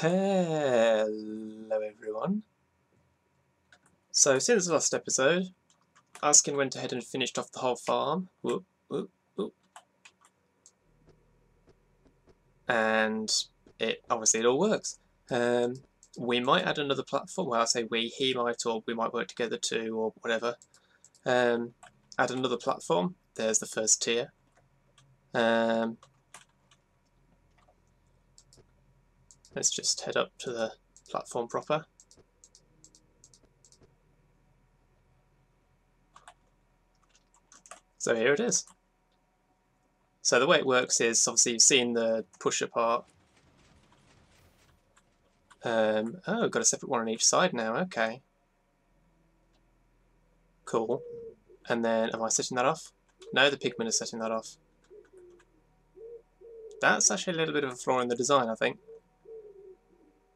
Hello everyone. So since the last episode, Askin went ahead and finished off the whole farm. Whoop, whoop, whoop. And it all works. We might add another platform. Well, I say we, he might, or we might work together too, or whatever. Add another platform. There's the first tier. Let's just head up to the platform proper. So here it is. So the way it works is, obviously you've seen the pusher part. Oh, got a separate one on each side now, okay. Cool. And then, am I setting that off? No, the pigmen are setting that off. That's actually a little bit of a flaw in the design, I think.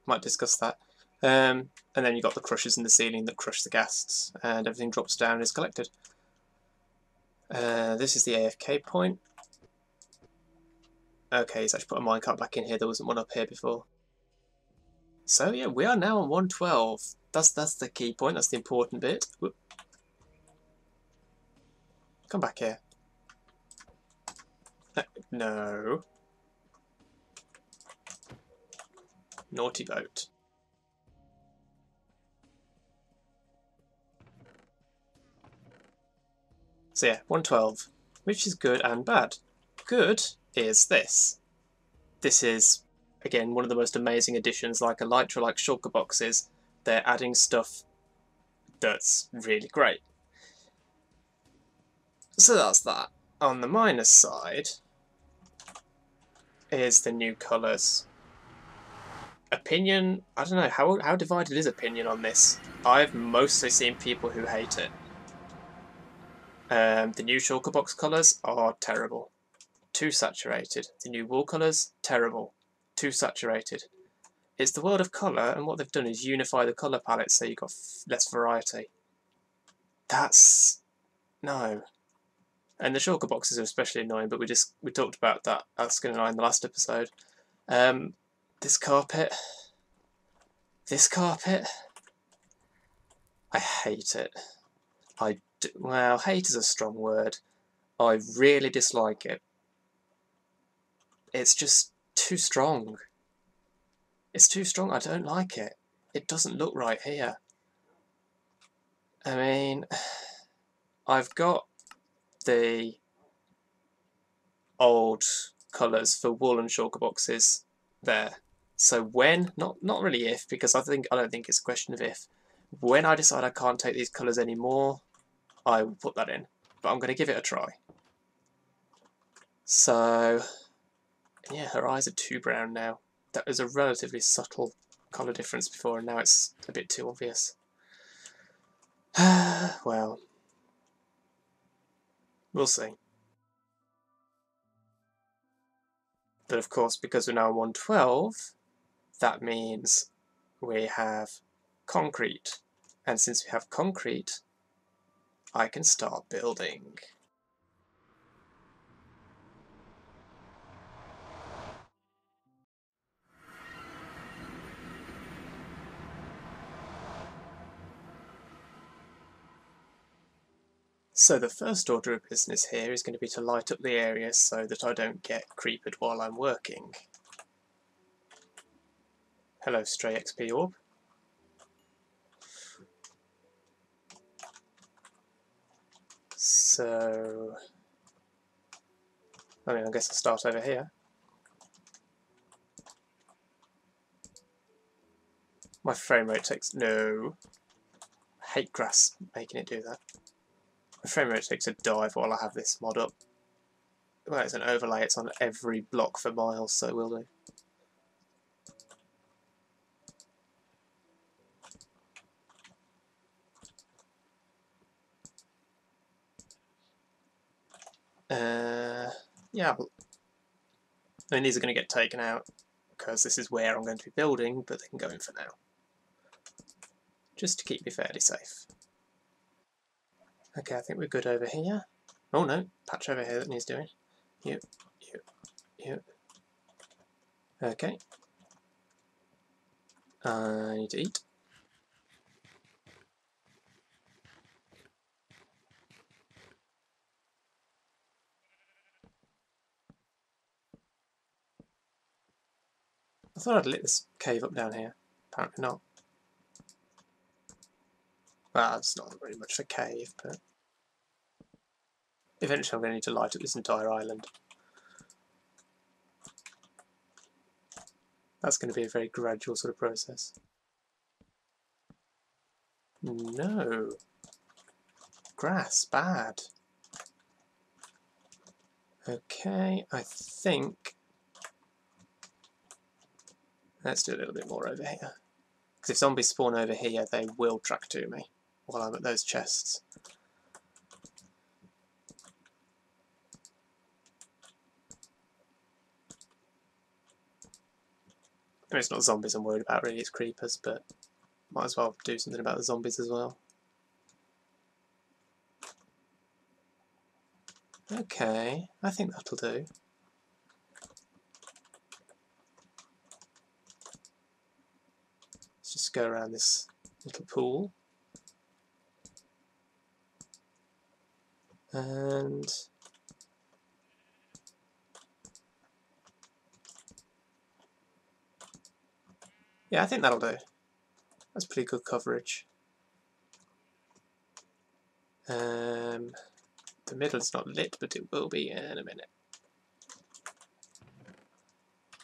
Might discuss that. And then you've got the crushers in the ceiling that crush the ghasts, and everything drops down and is collected. This is the AFK point. Okay, he's actually put a minecart back in here. There wasn't one up here before. So yeah, we are now on 112. That's the key point. That's the important bit. Whoop. Come back here. No. Naughty boat. So yeah, 112, which is good and bad. Good is this. This is, again, one of the most amazing additions, like Elytra, like shulker boxes. They're adding stuff that's really great. So that's that. On the minus side is the new colours. Opinion, I don't know, how divided is opinion on this? I've mostly seen people who hate it. The new shulker box colours are terrible. Too saturated. The new wool colours, terrible. Too saturated. It's the world of colour, and what they've done is unify the colour palette so you've got less variety. That's... no. And the shulker boxes are especially annoying, but we talked about that. That's going to annoy in the last episode. This carpet, I hate it. Well, hate is a strong word. I really dislike it. It's just too strong. It's too strong. I don't like it. It doesn't look right here. I mean, I've got the old colours for wool and shulker boxes there. So when, not really if, because I don't think it's a question of if. When I decide I can't take these colours anymore, I will put that in. But I'm going to give it a try. So, yeah, her eyes are too brown now. That was a relatively subtle colour difference before, and now it's a bit too obvious. Well, we'll see. But of course, because we're now 112, that means we have concrete. And since we have concrete, I can start building. So the first order of business here is going to be to light up the area so that I don't get creepered while I'm working. Hello, stray XP orb. So, I mean, I guess I'll start over here. My frame rate takes... no. I hate grass making it do that. My frame rate takes a dive while I have this mod up. Well, it's an overlay, it's on every block for miles, so we'll do. Yeah, I mean, these are going to get taken out because this is where I'm going to be building, but they can go in for now. Just to keep me fairly safe. Okay, I think we're good over here. Oh no, patch over here that needs doing. You. Okay. I need to eat. I thought I'd lit this cave up down here. Apparently not. Well, it's not very much of a cave, but eventually I'm going to need to light up this entire island. That's going to be a very gradual sort of process. No. Grass, bad. Okay, I think... Let's do a little bit more over here. Because if zombies spawn over here, they will track to me while I'm at those chests. I mean, it's not zombies I'm worried about really, it's creepers, but might as well do something about the zombies as well. Okay, I think that'll do. Let's just go around this little pool. And... yeah, I think that'll do. That's pretty good coverage. The middle's not lit, but it will be in a minute.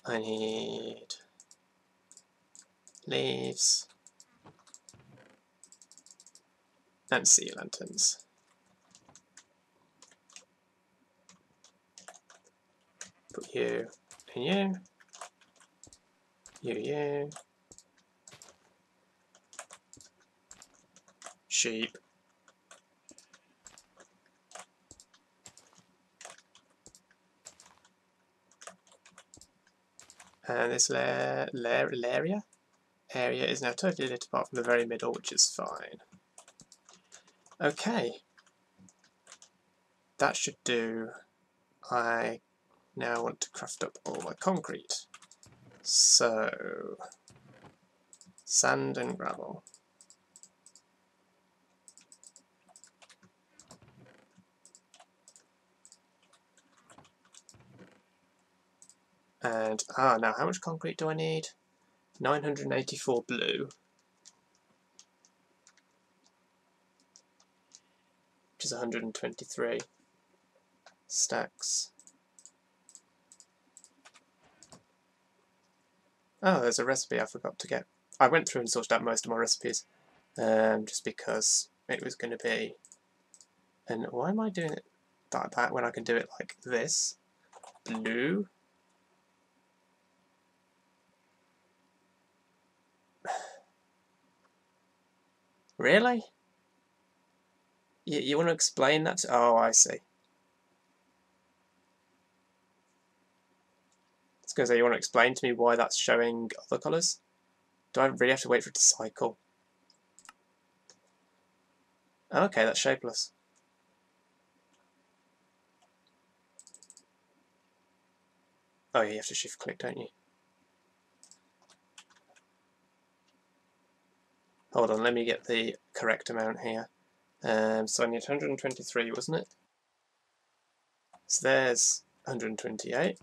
I need leaves and sea lanterns. Put you and you. You. Sheep. And this area is now totally lit apart from the very middle, which is fine. Okay. That should do. I now want to craft up all my concrete. So, sand and gravel. And, now how much concrete do I need? 984 blue. Which is 123 stacks. Oh, there's a recipe I forgot to get. I went through and sorted out most of my recipes, just because it was going to be... And why am I doing it like that when I can do it like this? Blue. Really? You want to explain that? Oh, I see. I was going to say, you want to explain to me why that's showing other colours? Do I really have to wait for it to cycle? Okay, that's shapeless. Oh yeah, you have to shift click, don't you? Hold on, let me get the correct amount here. So I need 123, wasn't it? So there's 128.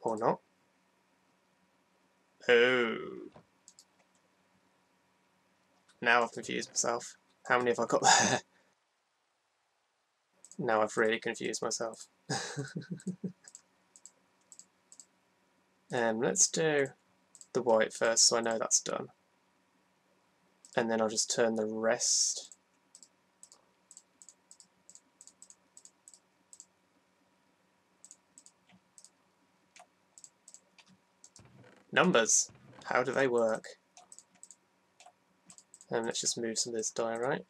Or not. Oh. Now I've confused myself. How many have I got there? Now I've really confused myself. Let's do the white first so I know that's done. And then I'll just turn the rest. Numbers! How do they work? Let's just move some of this diorite.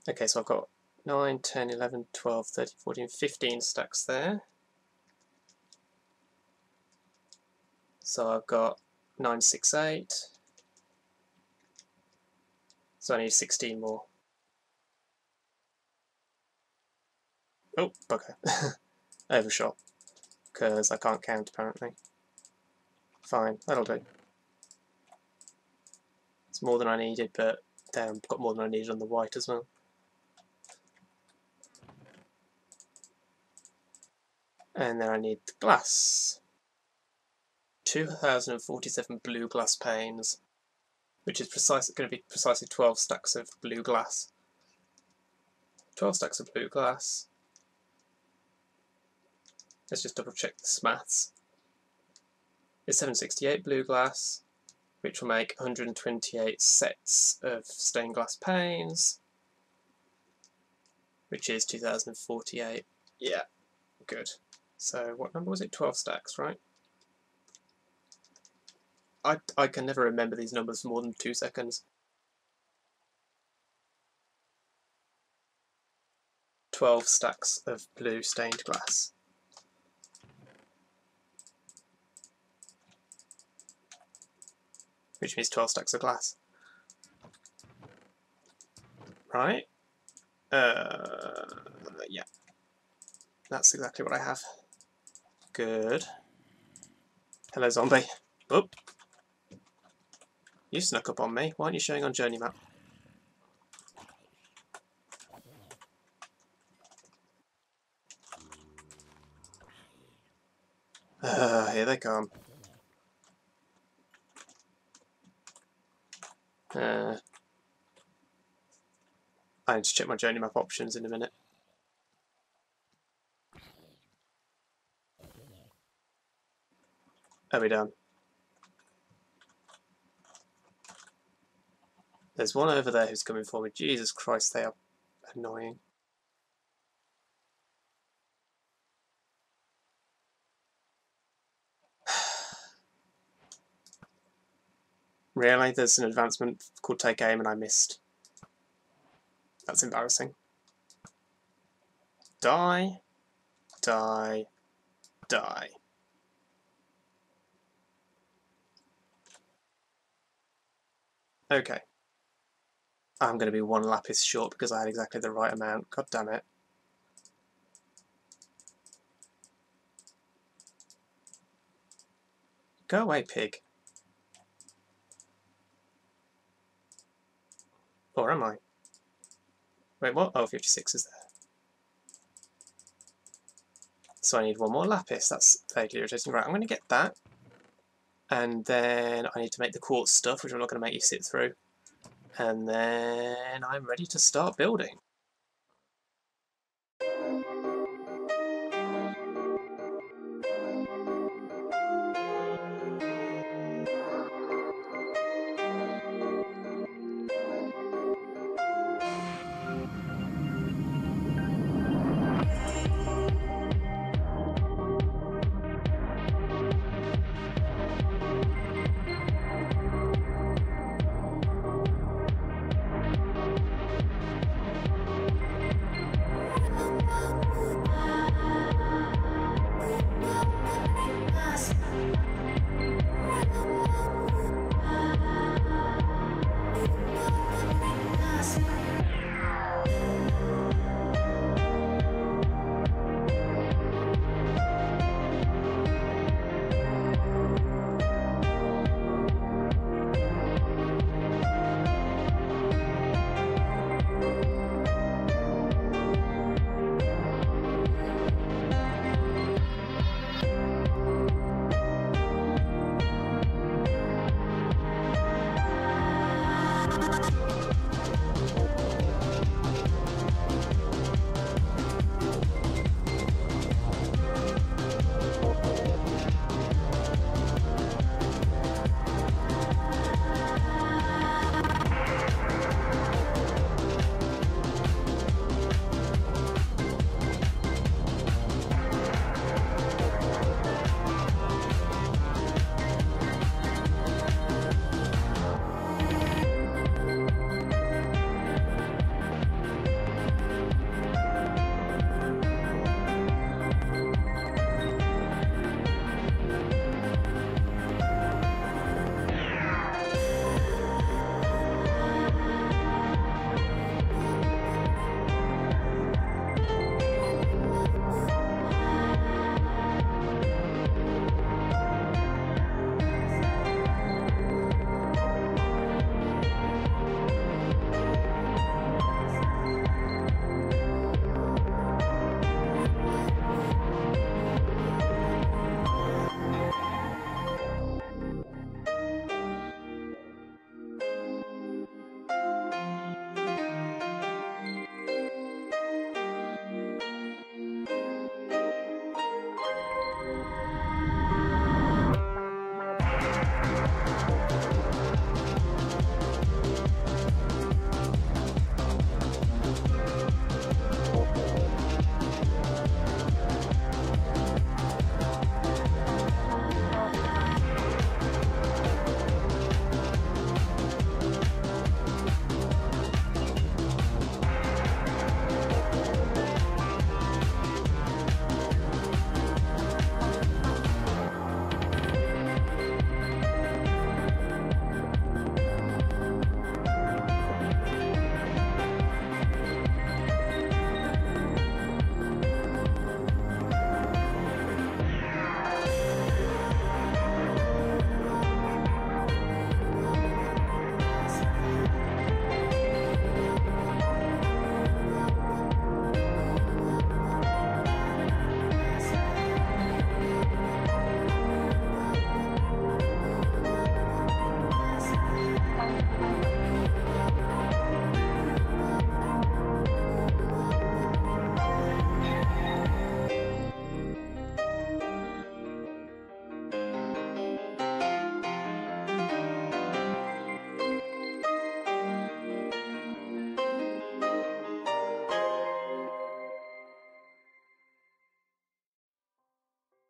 Okay, so I've got 9, 10, 11, 12, 13, 14, 15 stacks there. So I've got 968. So I need 16 more. Oh, bugger. Overshot. Because I can't count apparently. Fine, that'll do. It's more than I needed, but then I've got more than I needed on the white as well. And then I need the glass. 2,047 blue glass panes, which is going to be precisely 12 stacks of blue glass. 12 stacks of blue glass. Let's just double check this maths. It's 768 blue glass, which will make 128 sets of stained glass panes, which is 2,048. Yeah, good. So what number was it? 12 stacks, right? I can never remember these numbers for more than 2 seconds. 12 stacks of blue stained glass. Which means 12 stacks of glass. Right? Yeah. That's exactly what I have. Good. Hello, zombie. Oop. You snuck up on me. Why aren't you showing on journey map? Here they come. I need to check my journey map options in a minute. Are we done? There's one over there who's coming for me. Jesus Christ, they are annoying. Really? There's an advancement called Take Aim and I missed. That's embarrassing. Die. Die. Die. Okay. I'm going to be 1 lapis short because I had exactly the right amount. God damn it. Go away, pig. Or am I? Wait, what? Oh, 56 is there. So I need 1 more lapis. That's vaguely irritating. Right, I'm going to get that. And then I need to make the quartz stuff, which I'm not going to make you sit through. And then I'm ready to start building.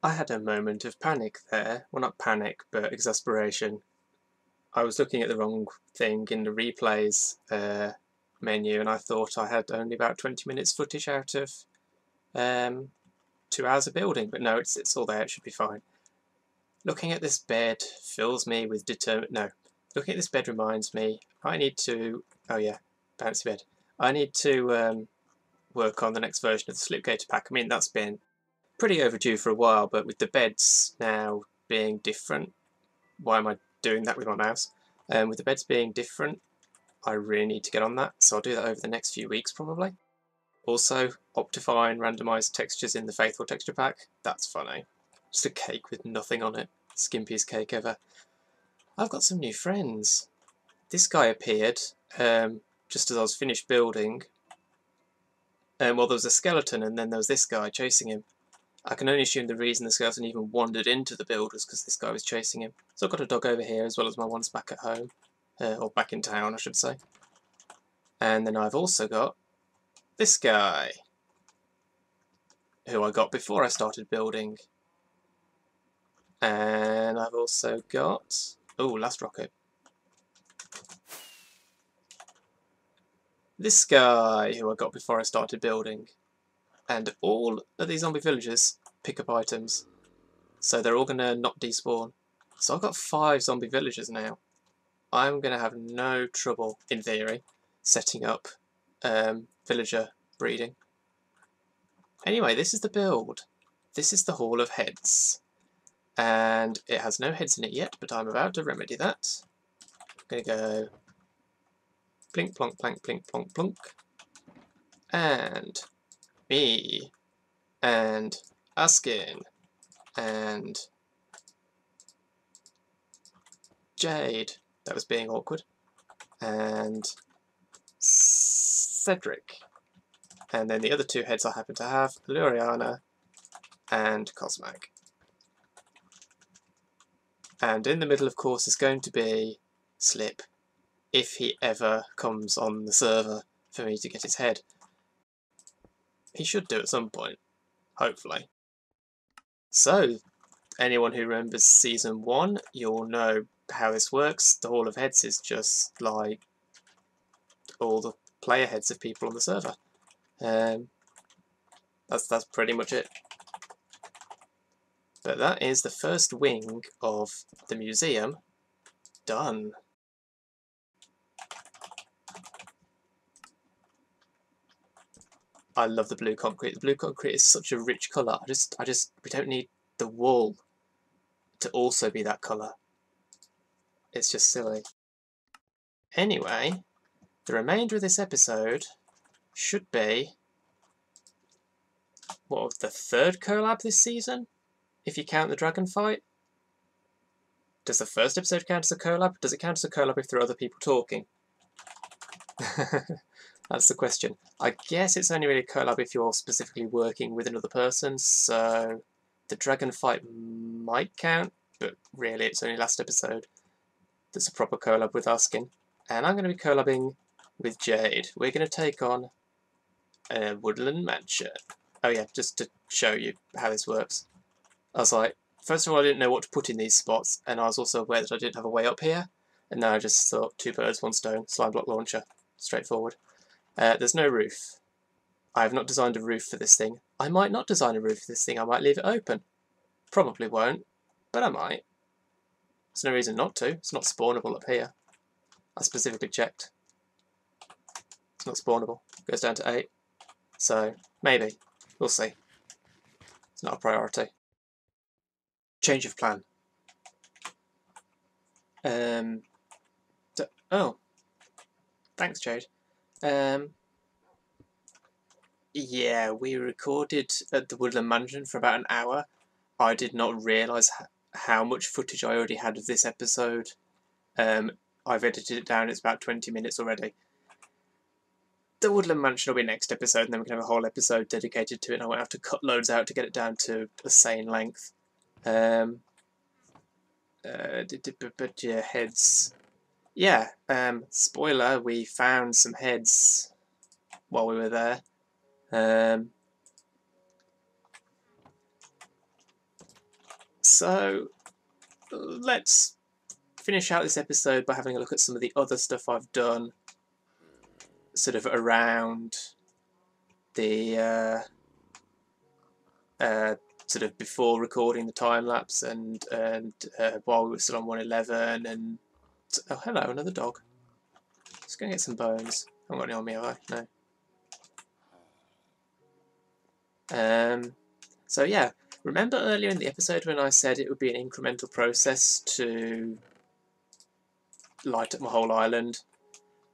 I had a moment of panic there. Well, not panic, but exasperation. I was looking at the wrong thing in the replays menu, and I thought I had only about 20 minutes footage out of 2 hours of building, but no, it's all there, it should be fine. Looking at this bed fills me with looking at this bed reminds me, I need to, oh yeah, bouncy bed. I need to work on the next version of the Sl1pg8r pack. I mean, that's been pretty overdue for a while, but with the beds now being different, why am I doing that with my mouse? With the beds being different, I really need to get on that, so I'll do that over the next few weeks probably. Also, Optifine randomised textures in the Faithful texture pack. That's funny. Just a cake with nothing on it. Skimpiest cake ever. I've got some new friends. This guy appeared just as I was finished building. Well, there was a skeleton and then there was this guy chasing him. I can only assume the reason the skeleton even wandered into the build was because this guy was chasing him. So I've got a dog over here as well as my ones back at home. Or back in town, I should say. And then I've also got this guy, who I got before I started building. And I've also got, oh, last rocket. This guy, who I got before I started building. And all of these zombie villagers pick up items. So they're all going to not despawn. So I've got 5 zombie villagers now. I'm going to have no trouble, in theory, setting up villager breeding. Anyway, this is the build. This is the Hall of Heads. And it has no heads in it yet, but I'm about to remedy that. I'm going to go blink, plonk, plank, blink, plonk, plonk. And me. And Askin. And Jade. That was being awkward. And Cedric. And then the other 2 heads I happen to have, Luriana and Cosmag. And in the middle, of course, is going to be Slip, if he ever comes on the server for me to get his head. He should do at some point, hopefully. So, anyone who remembers Season 1, you'll know how this works. The Hall of Heads is just like all the player heads of people on the server. That's pretty much it. But that is the first wing of the museum done. I love the blue concrete. The blue concrete is such a rich colour. We don't need the wall to also be that colour. It's just silly. Anyway, the remainder of this episode should be the 3rd collab this season, if you count the dragon fight. Does the first episode count as a collab? Does it count as a collab if there are other people talking? That's the question. I guess it's only really a collab if you're specifically working with another person, so the dragon fight might count, but really it's only last episode that's a proper collab with Askin. And I'm going to be collabing with Jade. We're going to take on a woodland mansion. Oh yeah, just to show you how this works. I was like, first of all, I didn't know what to put in these spots, and I was also aware that I didn't have a way up here, and now I just thought 2 birds, 1 stone, slime block launcher, straightforward. There's no roof. I have not designed a roof for this thing. I might not design a roof for this thing, I might leave it open. Probably won't, but I might. There's no reason not to. It's not spawnable up here. I specifically checked. It's not spawnable. It goes down to 8. So, maybe. We'll see. It's not a priority. Change of plan. Oh. Thanks, Jade. Yeah, we recorded at the Woodland Mansion for about an hour. I did not realise how much footage I already had of this episode. I've edited it down, it's about 20 minutes already. The Woodland Mansion will be next episode, and then we can have a whole episode dedicated to it, and I won't have to cut loads out to get it down to a sane length. But yeah, heads. Yeah, spoiler, we found some heads while we were there. So let's finish out this episode by having a look at some of the other stuff I've done sort of around the sort of before recording the time lapse and while we were still on 111 and oh hello, another dog. Let's go and get some bones. I haven't got any on me, have I? No. So yeah, remember earlier in the episode when I said it would be an incremental process to light up my whole island?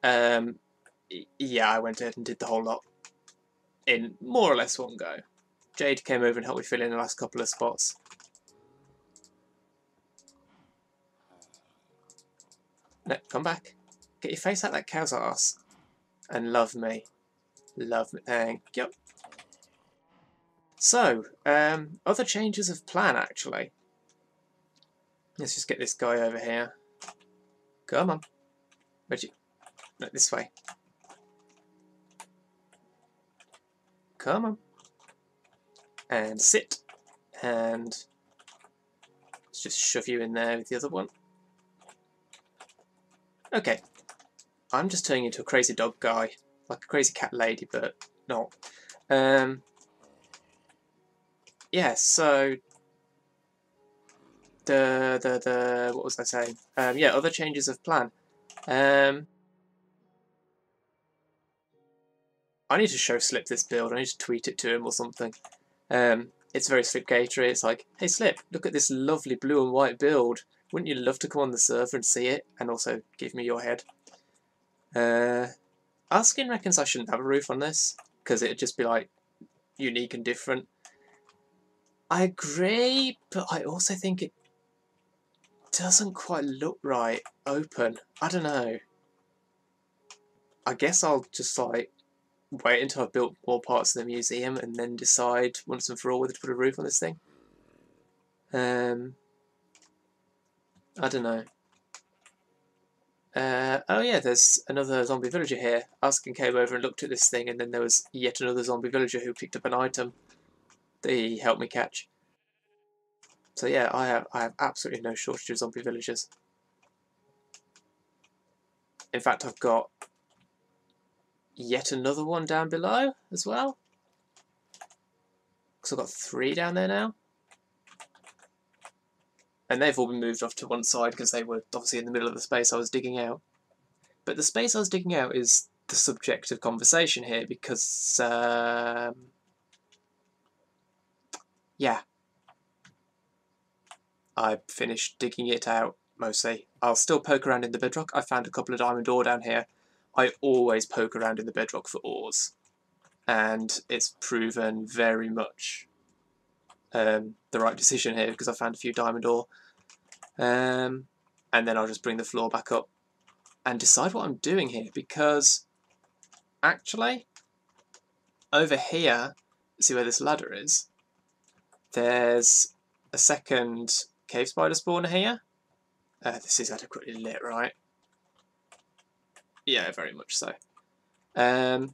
Yeah, I went ahead and did the whole lot in more or less one go. Jade came over and helped me fill in the last couple of spots. No, come back. Get your face out that cow's arse. And love me. Love me. Thank you. So, other changes of plan, actually. Let's just get this guy over here. Come on. Where'd you... No, this way. Come on. And sit. And let's just shove you in there with the other one. Okay. I'm just turning into a crazy dog guy. Like a crazy cat lady, but not. Yeah, so what was I saying? Yeah, other changes of plan. I need to show Slip this build. I need to tweet it to him or something. It's very Sl1pg8r. It's like, hey Slip, look at this lovely blue and white build. Wouldn't you love to come on the server and see it? And also give me your head. Askin reckons I shouldn't have a roof on this, because it'd just be like unique and different. I agree, but I also think it doesn't quite look right open. I don't know. I guess I'll just like wait until I've built more parts of the museum and then decide once and for all whether to put a roof on this thing. I don't know. Oh yeah, there's another zombie villager here. Askin came over and looked at this thing, and then there was yet another zombie villager who picked up an item that he helped me catch. So yeah, I have absolutely no shortage of zombie villagers. In fact, I've got yet another one down below as well. Because I've got 3 down there now. And they've all been moved off to one side because they were obviously in the middle of the space I was digging out. But the space I was digging out is the subject of conversation here because, yeah. I finished digging it out, mostly. I'll still poke around in the bedrock. I found a couple of diamond ore down here. I always poke around in the bedrock for ores. And it's proven very much the right decision here because I found a few diamond ore. And then I'll just bring the floor back up and decide what I'm doing here because actually over here, see where this ladder is? There's a second cave spider spawner here. This is adequately lit, right? Yeah, very much so. And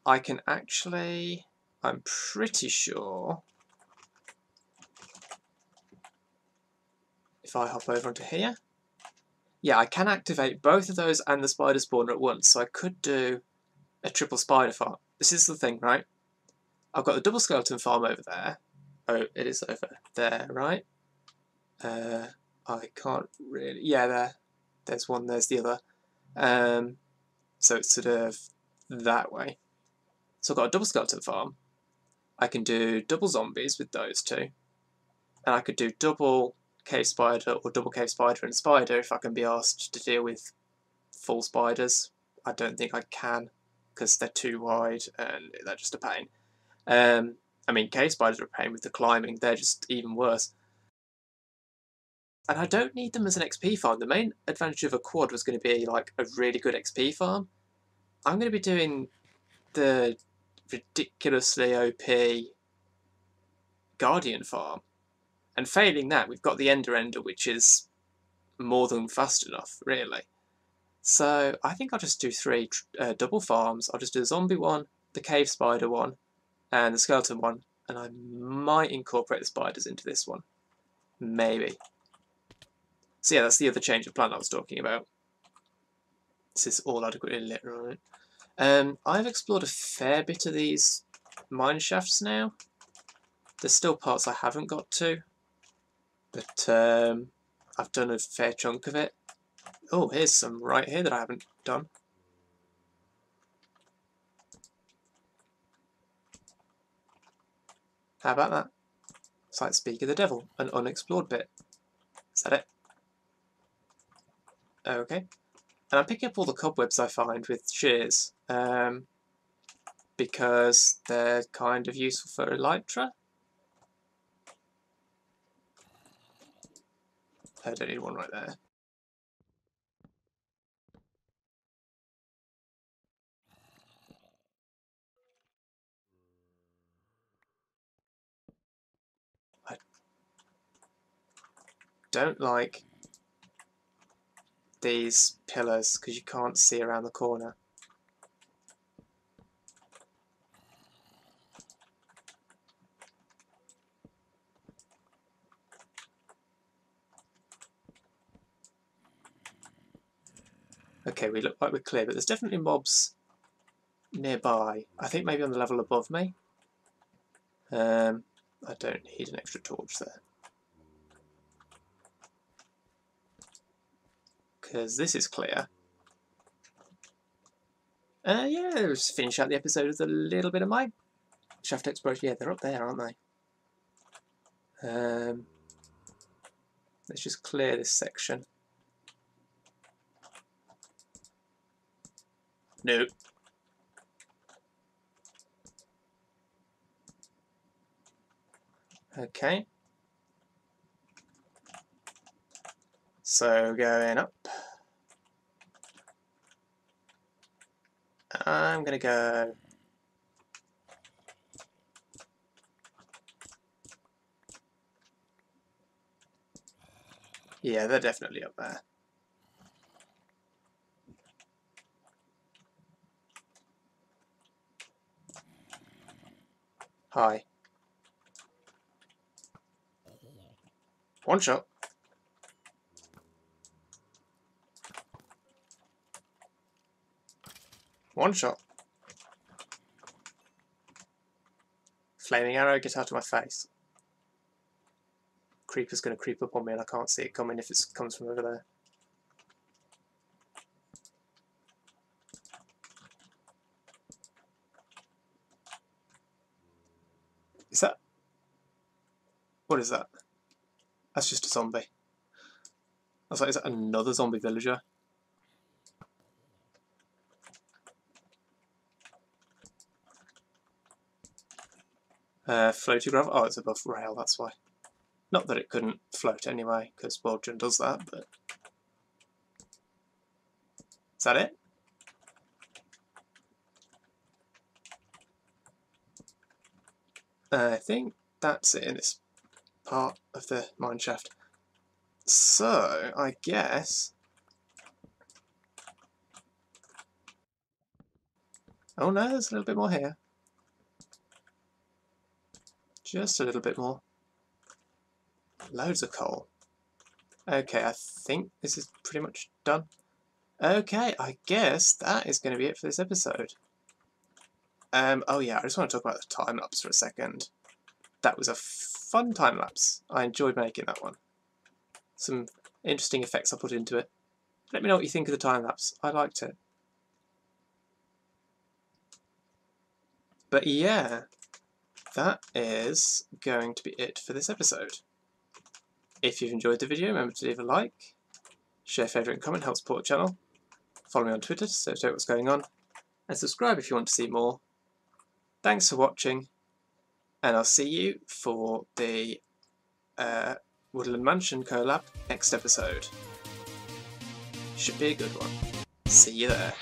I can actually, I'm pretty sure, if I hop over onto here, yeah, I can activate both of those and the spider spawner at once, so I could do a triple spider farm. This is the thing, right? I've got the double skeleton farm over there. Oh, it is over there, right? I can't really, yeah, there. There's one, there's the other. So it's sort of that way. So I've got a double skeleton farm. I can do double zombies with those two. And I could do double cave spider or double cave spider and spider if I can be asked to deal with full spiders. I don't think I can because they're too wide and they're just a pain. I mean, cave spiders are a pain with the climbing. They're just even worse. And I don't need them as an XP farm. The main advantage of a quad was going to be like a really good XP farm. I'm going to be doing the ridiculously OP Guardian farm. And failing that, we've got the Ender, which is more than fast enough, really. So I think I'll just do 3 double farms. I'll just do the zombie one, the cave spider one, and the skeleton one. and I might incorporate the spiders into this one. Maybe. So yeah, that's the other change of plan I was talking about. This is all adequately lit, right? I've explored a fair bit of these mine shafts now. There's still parts I haven't got to, but I've done a fair chunk of it. Oh, here's some right here that I haven't done. How about that? It's like Speak of the Devil, an unexplored bit. Is that it? Okay. And I'm picking up all the cobwebs I find with shears, because they're kind of useful for elytra. I don't need one right there. I don't like these pillars because you can't see around the corner. Okay, we look like we're clear, but there's definitely mobs nearby. I think maybe on the level above me. I don't need an extra torch there. Because this is clear. Yeah, let's finish out the episode with a little bit of mine shaft exploration. Yeah, they're up there, aren't they? Let's just clear this section. Nope. Okay. So going up. I'm gonna go. Yeah, they're definitely up there. Hi. One shot. One shot. Flaming arrow, get out of my face. Creeper's going to creep up on me and I can't see it coming if it comes from over there. Is that... What is that? That's just a zombie. I was like, is that another zombie villager? Floaty gravel? Oh, it's above rail, that's why. Not that it couldn't float anyway, because Waldron does that, but... Is that it? I think that's it in this part of the mine shaft. So, I guess... Oh no, there's a little bit more here. Just a little bit more. Loads of coal. Okay, I think this is pretty much done. Okay, I guess that is going to be it for this episode. Oh yeah, I just want to talk about the time-lapse for a second. That was a fun time-lapse. I enjoyed making that one. Some interesting effects I put into it. Let me know what you think of the time-lapse. I liked it. But yeah, that is going to be it for this episode. If you've enjoyed the video, remember to leave a like, share, favourite and comment, help support the channel. Follow me on Twitter to know what's going on, and subscribe if you want to see more. Thanks for watching, and I'll see you for the Woodland Mansion collab next episode. Should be a good one. See you there.